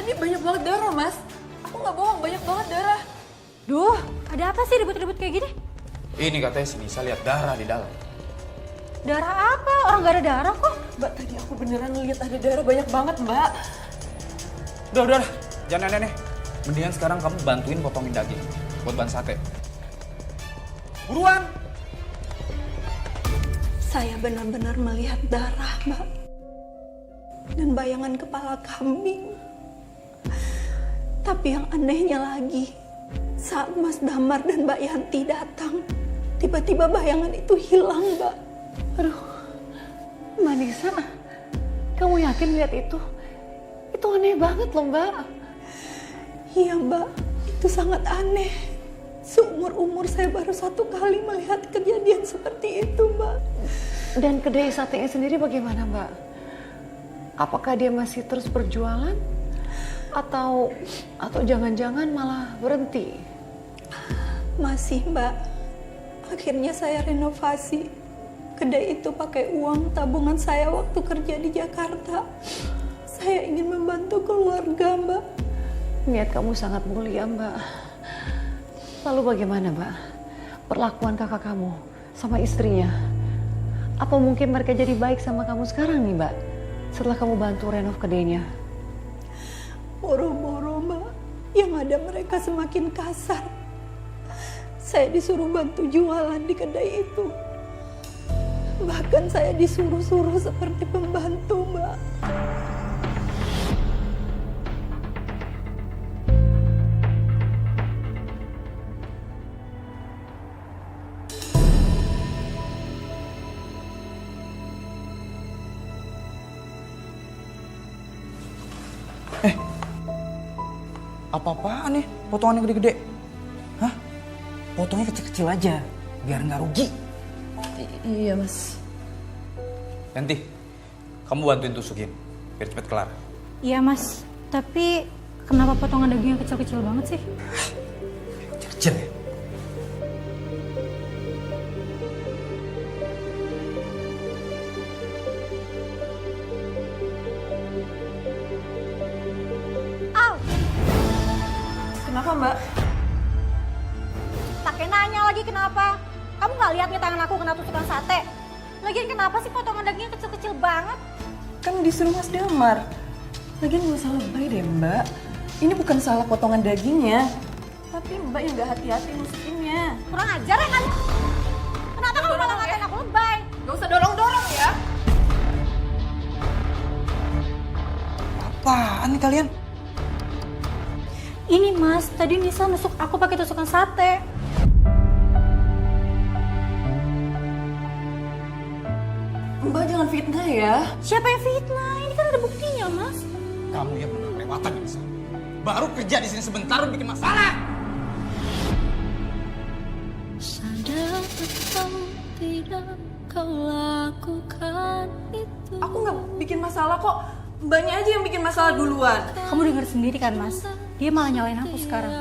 Ini banyak banget darah, Mas. Aku nggak bohong, banyak banget darah. Duh, ada apa sih ribut-ribut kayak gini? Ini katanya si Nisa lihat darah di dalam. Darah apa? Orang gak ada darah kok. Mbak, tadi aku beneran lihat ada darah banyak banget, Mbak. Udah. Jangan aneh-aneh. Mendingan sekarang kamu bantuin potongin daging buat bahan sate. Buruan! Saya benar-benar melihat darah, Mbak. Dan bayangan kepala kambing. Tapi yang anehnya lagi, saat Mas Damar dan Mbak Yanti datang, tiba-tiba bayangan itu hilang, Mbak. Aduh, Mbak Nisa, kamu yakin lihat itu? Itu aneh banget loh, Mbak. Iya, Mbak. Itu sangat aneh. Seumur-umur saya baru satu kali melihat kejadian seperti itu, Mbak. Dan kedai satenya sendiri bagaimana, Mbak? Apakah dia masih terus berjualan? Atau jangan-jangan malah berhenti? Masih, Mbak. Akhirnya saya renovasi. Kedai itu pakai uang tabungan saya waktu kerja di Jakarta. Saya ingin membantu keluarga, Mbak. Niat kamu sangat mulia, Mbak. Lalu bagaimana, Mbak? Perlakuan kakak kamu sama istrinya. Apa mungkin mereka jadi baik sama kamu sekarang nih, Mbak? Setelah kamu bantu renov kedainya. Boro-boro, Mbak. Yang ada mereka semakin kasar. Saya disuruh bantu jualan di kedai itu. Bahkan saya disuruh-suruh seperti pembantu, Mbak. Apa-apaan nih potongannya gede-gede? Hah? Potongnya kecil-kecil aja, biar nggak rugi. Iya, Mas. Nanti, kamu bantuin tusukin, biar cepet kelar. Iya mas, tapi kenapa potongan dagingnya kecil-kecil banget sih? Kecil ya? Kenapa, Mbak? Pakai nanya lagi kenapa? Kamu nggak lihat nih tangan aku kena tusukan sate? Lagian kenapa sih potongan dagingnya kecil-kecil banget? Kan disuruh Mas Damar. Lagian nggak usah lebay deh, Mbak. Ini bukan salah potongan dagingnya. Tapi Mbak yang nggak hati-hati nusukinnya. Kurang ajar ya kamu? Kenapa kamu malah ngatain aku lebay? Gak usah dorong-dorong ya. Apaan nih kalian? Ini mas, tadi Nisa nusuk aku pakai tusukan sate. Mbak jangan fitnah ya. Siapa yang fitnah? Ini kan ada buktinya mas. Kamu yang benar kelewatan Nisa. Baru kerja di sini sebentar udah bikin masalah. Sadar atau tidak kau lakukan itu. Aku nggak bikin masalah kok. Mbaknya aja yang bikin masalah duluan. Kamu dengar sendiri kan mas? Dia malah nyalain aku sekarang.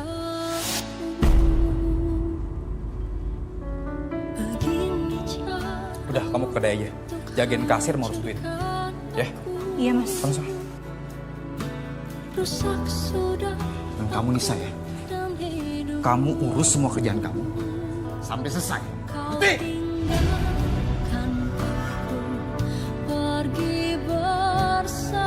Udah, kamu ke kedai aja. Jagain kasir mau urus duit. Ya, Iya mas. sama-sama. Rusak sudah Dan kamu Nisa ya, dan hidup kamu urus semua kerjaan kamu sampai selesai. Ngerti? tinggalkan aku pergi bersamanya.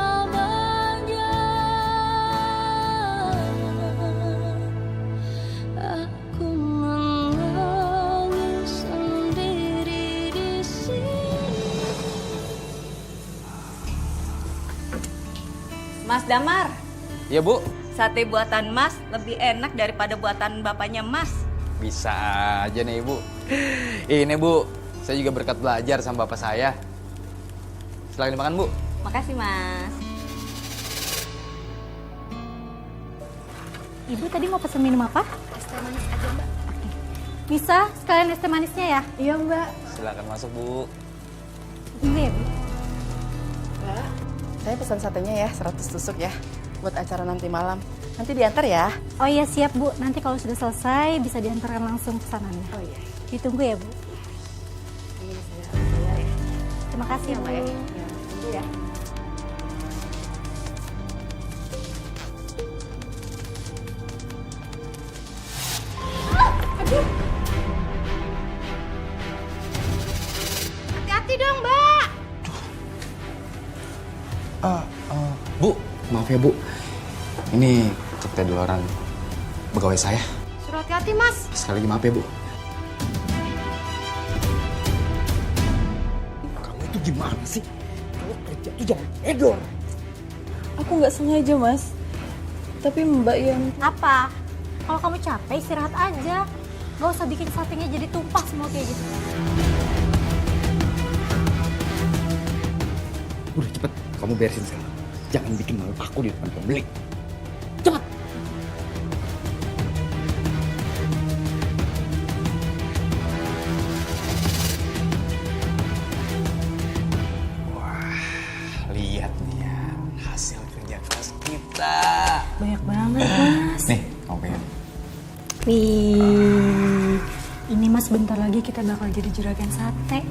Aku menangis sendiri di sini. Mas Damar, Iya Bu, sate buatan Mas lebih enak daripada buatan bapaknya Mas. Bisa aja nih Ibu. Ini Bu, saya juga berkat belajar sama bapak saya. Silakan dimakan Bu. Makasih Mas. Ibu tadi mau pesen minum apa? Es teh manis aja mbak. Bisa sekalian es teh manisnya ya? Iya, Mbak. Silakan masuk Bu. Tunggu ya bu. Mbak, saya pesan satenya ya, 100 tusuk ya. Buat acara nanti malam. Nanti diantar ya. Oh iya siap bu, nanti kalau sudah selesai bisa diantarkan langsung pesanannya. Oh iya. Ditunggu ya bu. Ini saya bayar ya. Terima kasih bu. Mbak ya. Ya, tunggu ya. hati-hati dong, Mbak. Bu, maaf ya Bu. Ini cek teh duluan pegawai saya. Suruh hati-hati, Mas. Sekali lagi maaf ya Bu. Kamu itu gimana sih? Kalau kerja tuh jangan edor. Aku nggak sengaja, Mas. Tapi Mbak yang Apa? Kalau kamu capek, istirahat aja. Gak usah bikin satenya jadi tumpah semua kayak gitu. Udah cepet, kamu beresin sekarang. Jangan bikin malu aku di depan pembeli. Cepet! Lihat nih ya, hasil kerja keras kita. Banyak banget, Mas. Nih, kamu pengen. Wih, ini Mas bentar lagi kita bakal jadi juragan sate.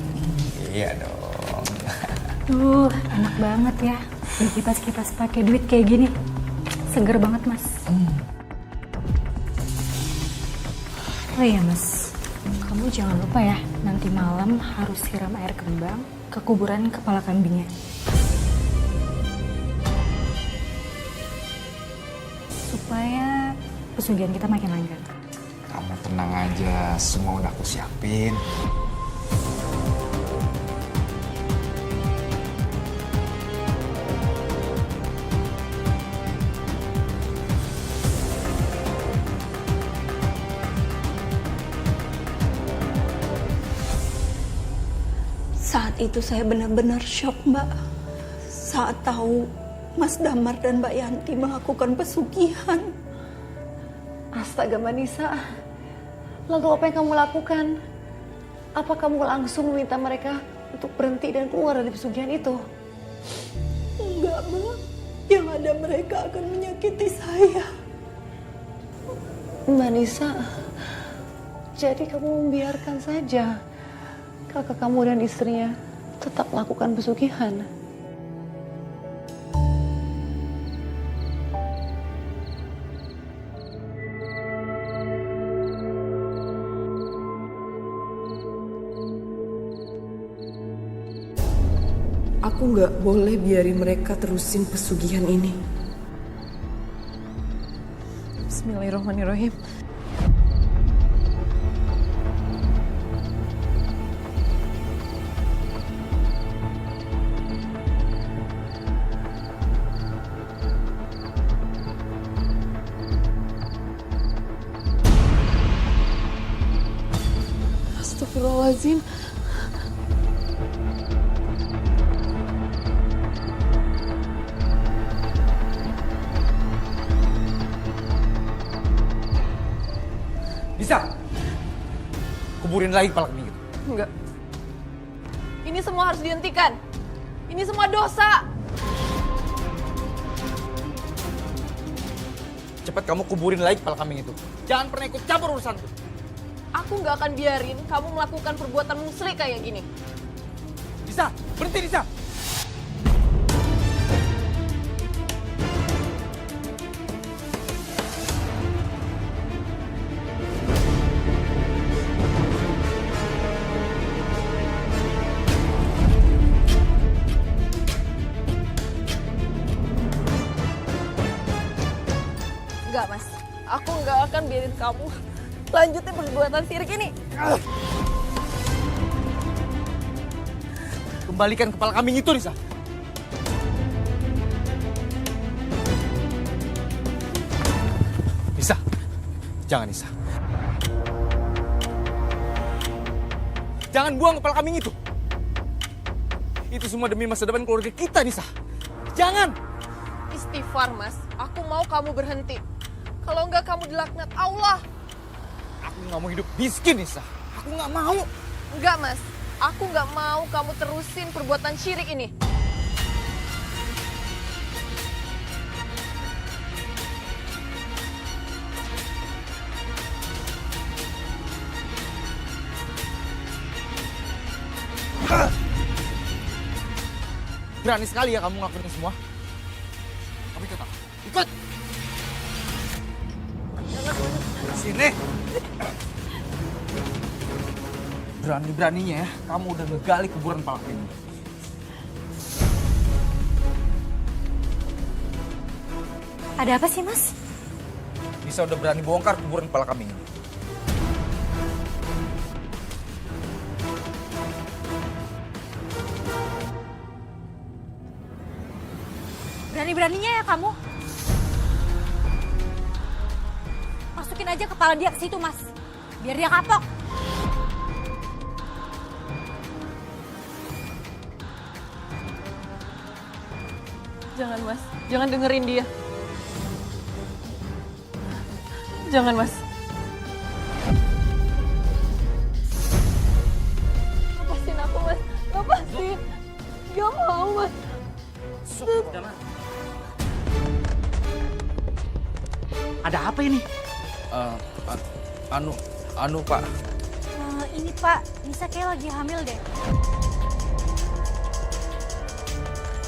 Iya dong. Tuh, enak banget ya. Dikipas-kipas pakai duit kayak gini. Seger banget, Mas. Oh iya, Mas. Kamu jangan lupa ya, nanti malam harus siram air kembang ke kuburan kepala kambingnya. Supaya pesugihan kita makin langgeng. Kamu tenang aja, semua udah aku siapin. Saat itu saya benar-benar shock, Mbak. Saat tahu Mas Damar dan Mbak Yanti melakukan pesugihan. Astaga Mbak Nisa, lalu apa yang kamu lakukan? Apa kamu langsung meminta mereka untuk berhenti dan keluar dari pesugihan itu? Enggak, Mbak. Yang ada mereka akan menyakiti saya. Mbak Nisa, jadi kamu membiarkan saja kakak kamu dan istrinya tetap melakukan pesugihan? Aku nggak boleh biarin mereka terusin pesugihan ini. Bismillahirrahmanirrahim. Astagfirullahaladzim. Bisa! Kuburin lagi kepala kambing itu. Enggak. Ini semua harus dihentikan. Ini semua dosa. Cepet kamu kuburin lagi kepala kambing itu. Jangan pernah ikut campur urusanku. Aku nggak akan biarin kamu melakukan perbuatan musrik kayak gini. Bisa! Berhenti, Bisa! Enggak, Mas. Aku nggak akan biarin kamu lanjutin perbuatan sirik ini. Kembalikan kepala kambing itu, Nisa. Nisa, jangan Nisa. Jangan buang kepala kambing itu. Itu semua demi masa depan keluarga kita, Nisa. Jangan. Istighfar, Mas. Aku mau kamu berhenti. Kalau enggak kamu dilaknat Allah. Aku nggak mau hidup miskin, Nisa. Aku nggak mau. Enggak, Mas. Aku nggak mau kamu terusin perbuatan syirik ini. Berani sekali ya kamu ngelakuin ini semua. Tapi ikut aku. Ikut! Sini! Berani-beraninya ya, kamu udah ngegali kuburan Pak ini. Ada apa sih, Mas? Bisa udah berani bongkar kuburan kepala kambing ini. Berani-beraninya ya kamu? Masukin aja kepala dia ke situ, Mas. Biar dia kapok. Jangan, Mas. Jangan dengerin dia. Jangan, Mas. Lepasin aku, Mas. Lepasin. Gak mau, Mas. Ada apa ini? Anu Pak. Ini Pak, Nisa kayak lagi hamil deh.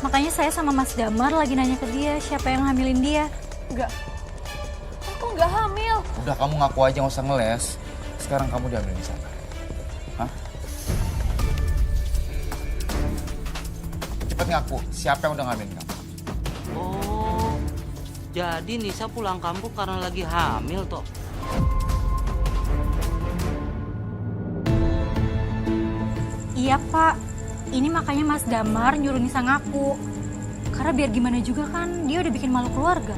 Makanya saya sama Mas Damar lagi nanya ke dia siapa yang hamilin dia. Enggak. Aku nggak hamil. Udah kamu ngaku aja nggak usah ngeles. Sekarang kamu diambil di sana. Hah? Cepet ngaku, siapa yang udah ngambilin kamu? Oh, jadi Nisa pulang kampung karena lagi hamil toh? Iya Pak, ini makanya Mas Damar nyuruh Nisa ngaku. Karena biar gimana juga kan dia udah bikin malu keluarga.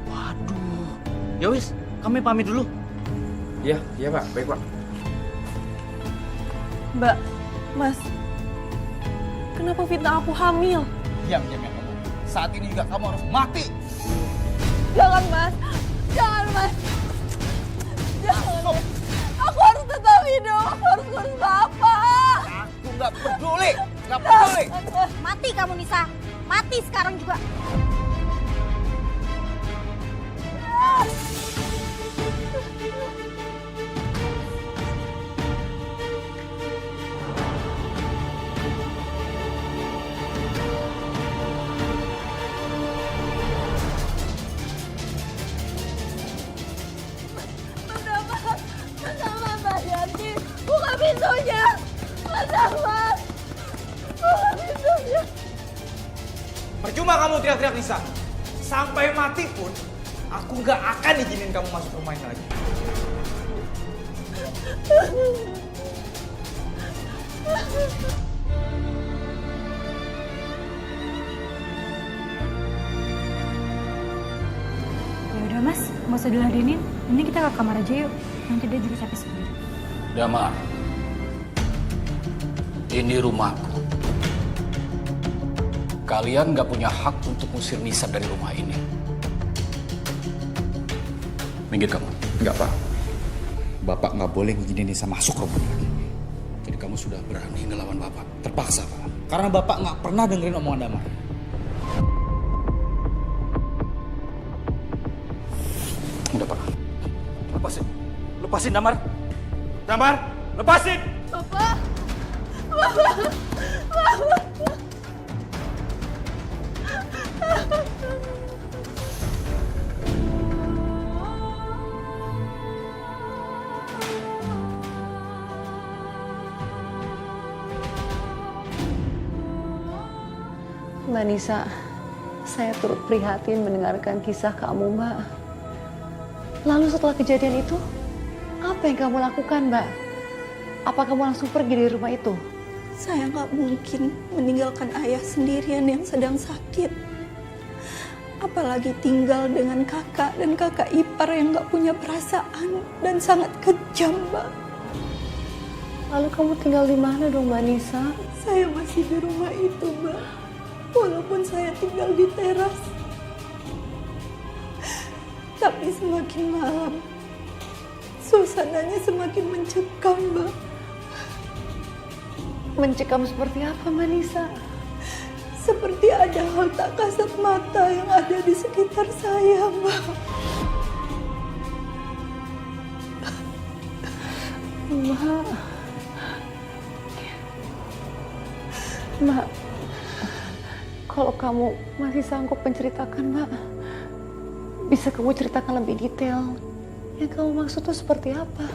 Waduh, ya wis, kami pamit dulu. Iya Pak, baik Pak. Mbak, Mas. Kenapa fitnah aku hamil? Diam ya kamu. Saat ini juga kamu harus mati. Jangan, Mas. Jangan, Mas. Jangan. Aku harus tetap hidup. Aku harus ngurus Bapak. Aku nggak peduli. Nggak peduli. Mati kamu Nisa, mati sekarang juga. Buka pintunya. Mas Ahmad. Buka pintunya. Percuma kamu teriak-teriak Nisa. Sampai mati pun, aku nggak akan izinin kamu masuk rumah ini lagi. Ya udah Mas, nggak usah diladenin. Ini kita ke kamar aja yuk. Nanti dia juga capek sendiri. Damar, ini rumahku. Kalian gak punya hak untuk ngusir Nisa dari rumah ini. Minggir kamu. Enggak Pak. Bapak nggak boleh ngizinin Nisa masuk rumah ini lagi. Jadi kamu sudah berani ngelawan Bapak. Terpaksa Pak. Karena Bapak nggak pernah dengerin omongan Damar. Udah Pak. Lepasin. Lepasin Damar. Damar, lepasin. Bapak. Mbak Nisa, saya turut prihatin mendengarkan kisah kamu, Mbak. Lalu setelah kejadian itu, apa yang kamu lakukan, Mbak? Apa kamu langsung pergi dari rumah itu? Saya nggak mungkin meninggalkan ayah sendirian yang sedang sakit. Apalagi tinggal dengan kakak dan kakak ipar yang nggak punya perasaan dan sangat kejam, Mbak. Lalu kamu tinggal di mana dong, Mbak Nisa? Saya masih di rumah itu, Mbak. Walaupun saya tinggal di teras. Tapi semakin malam, suasananya semakin mencekam, Mbak. Mencekam seperti apa, Mbak Nisa? Seperti ada hal tak kasat mata yang ada di sekitar saya, Mbak. Mbak, kalau kamu masih sanggup menceritakan, Mbak, bisa kamu ceritakan lebih detail. Yang kamu maksud itu seperti apa?